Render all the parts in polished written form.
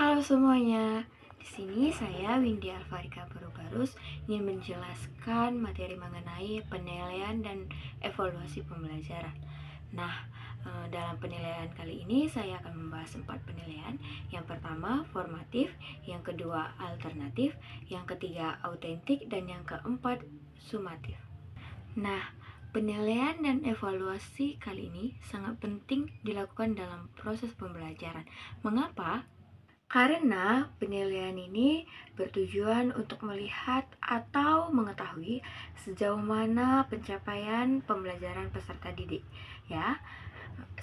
Halo semuanya, di sini saya Windy Alfarika Baru-Barus ingin menjelaskan materi mengenai penilaian dan evaluasi pembelajaran. Nah, dalam penilaian kali ini saya akan membahas 4 penilaian. Yang pertama, formatif, yang kedua, alternatif, yang ketiga, autentik, dan yang keempat, sumatif. Nah, penilaian dan evaluasi kali ini sangat penting dilakukan dalam proses pembelajaran. Mengapa? Karena penilaian ini bertujuan untuk melihat atau mengetahui sejauh mana pencapaian pembelajaran peserta didik, ya.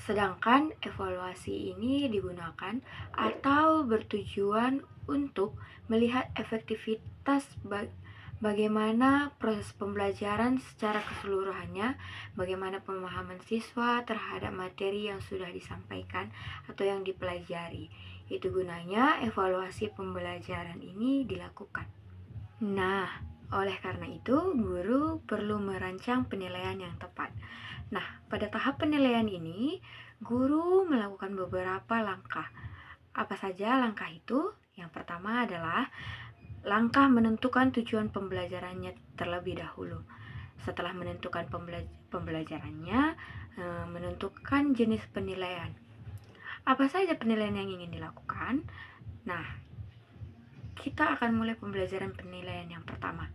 Sedangkan evaluasi ini digunakan atau bertujuan untuk melihat efektivitas bagaimana proses pembelajaran secara keseluruhannya, bagaimana pemahaman siswa terhadap materi yang sudah disampaikan atau yang dipelajari. Itu gunanya evaluasi pembelajaran ini dilakukan. Nah, oleh karena itu, guru perlu merancang penilaian yang tepat. Nah, pada tahap penilaian ini, guru melakukan beberapa langkah. Apa saja langkah itu? Yang pertama adalah langkah menentukan tujuan pembelajarannya terlebih dahulu. Setelah menentukan pembelajarannya, menentukan jenis penilaian. Apa saja penilaian yang ingin dilakukan? Nah, kita akan mulai pembelajaran penilaian yang pertama.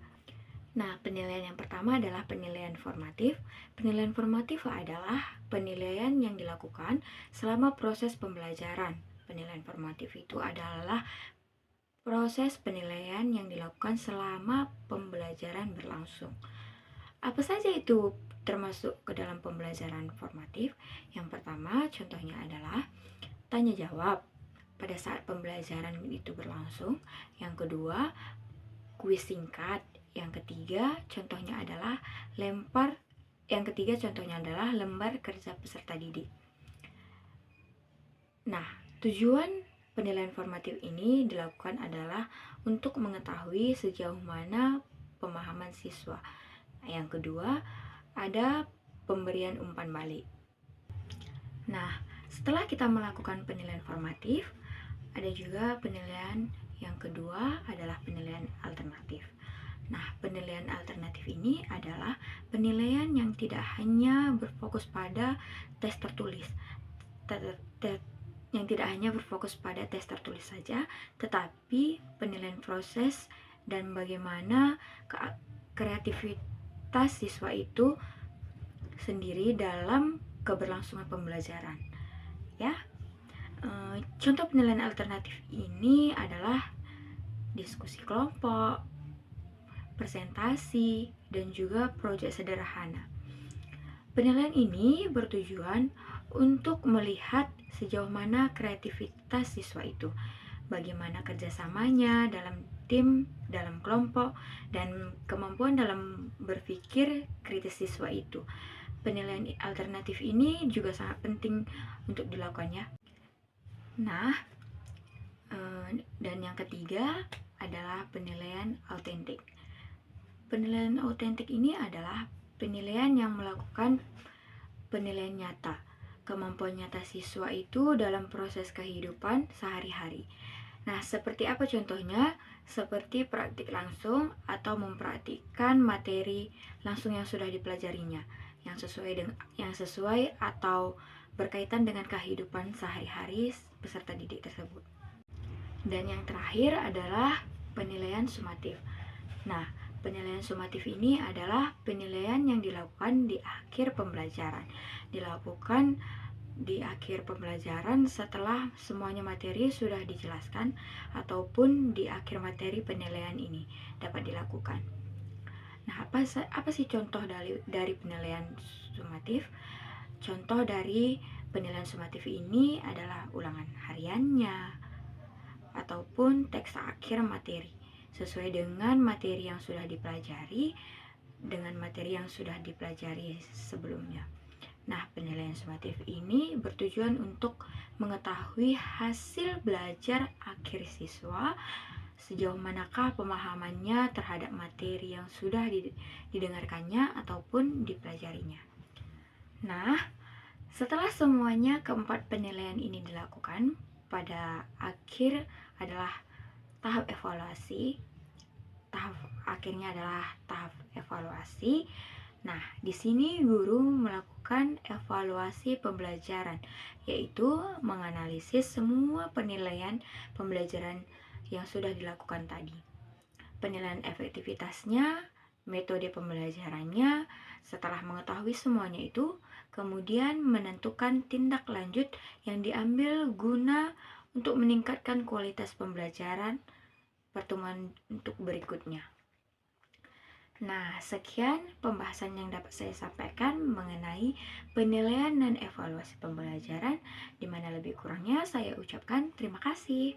Nah, penilaian yang pertama adalah penilaian formatif. Penilaian formatif adalah penilaian yang dilakukan selama proses pembelajaran. Penilaian formatif itu adalah proses penilaian yang dilakukan selama pembelajaran berlangsung. Apa saja itu termasuk ke dalam pembelajaran formatif? Yang pertama, contohnya adalah tanya jawab pada saat pembelajaran itu berlangsung. Yang kedua, kuis singkat. Yang ketiga, contohnya adalah lembar kerja peserta didik. Nah, tujuan penilaian formatif ini dilakukan adalah untuk mengetahui sejauh mana pemahaman siswa. Yang kedua, ada pemberian umpan balik. Nah, setelah kita melakukan penilaian formatif, ada juga penilaian yang kedua adalah penilaian alternatif. Nah, penilaian alternatif ini adalah penilaian yang tidak hanya berfokus pada tes tertulis, saja, tetapi penilaian proses dan bagaimana kreativitas siswa itu sendiri dalam keberlangsungan pembelajaran. Ya, contoh penilaian alternatif ini adalah diskusi kelompok, presentasi, dan juga proyek sederhana. Penilaian ini bertujuan untuk melihat sejauh mana kreativitas siswa itu, bagaimana kerjasamanya dalam tim, dalam kelompok, dan kemampuan dalam berpikir kritis siswa itu. Penilaian alternatif ini juga sangat penting untuk dilakukannya. Nah, dan yang ketiga adalah penilaian autentik. Penilaian autentik ini adalah penilaian yang melakukan penilaian nyata, kemampuan nyata siswa itu dalam proses kehidupan sehari-hari. Nah, seperti apa contohnya? Seperti praktik langsung atau mempraktikkan materi langsung yang sudah dipelajarinya, yang sesuai atau berkaitan dengan kehidupan sehari-hari peserta didik tersebut. Dan yang terakhir adalah penilaian sumatif. Nah, penilaian sumatif ini adalah penilaian yang dilakukan di akhir pembelajaran. Dilakukan di akhir pembelajaran setelah semuanya materi sudah dijelaskan ataupun di akhir materi penilaian ini dapat dilakukan. Nah, apa sih contoh dari penilaian sumatif? Contoh dari penilaian sumatif ini adalah ulangan hariannya ataupun teks akhir materi sesuai dengan materi yang sudah dipelajari sebelumnya. Nah, penilaian sumatif ini bertujuan untuk mengetahui hasil belajar akhir siswa, sejauh manakah pemahamannya terhadap materi yang sudah didengarkannya ataupun dipelajarinya. Nah, setelah semuanya keempat penilaian ini dilakukan, pada akhir adalah tahap evaluasi. Tahap akhirnya adalah tahap evaluasi. Nah, di sini guru melakukan evaluasi pembelajaran, yaitu menganalisis semua penilaian pembelajaran yang sudah dilakukan tadi. Penilaian efektivitasnya, metode pembelajarannya. Setelah mengetahui semuanya itu, kemudian menentukan tindak lanjut yang diambil guna untuk meningkatkan kualitas pembelajaran pertemuan untuk berikutnya. Nah, sekian pembahasan yang dapat saya sampaikan mengenai penilaian dan evaluasi pembelajaran, di mana lebih kurangnya saya ucapkan terima kasih.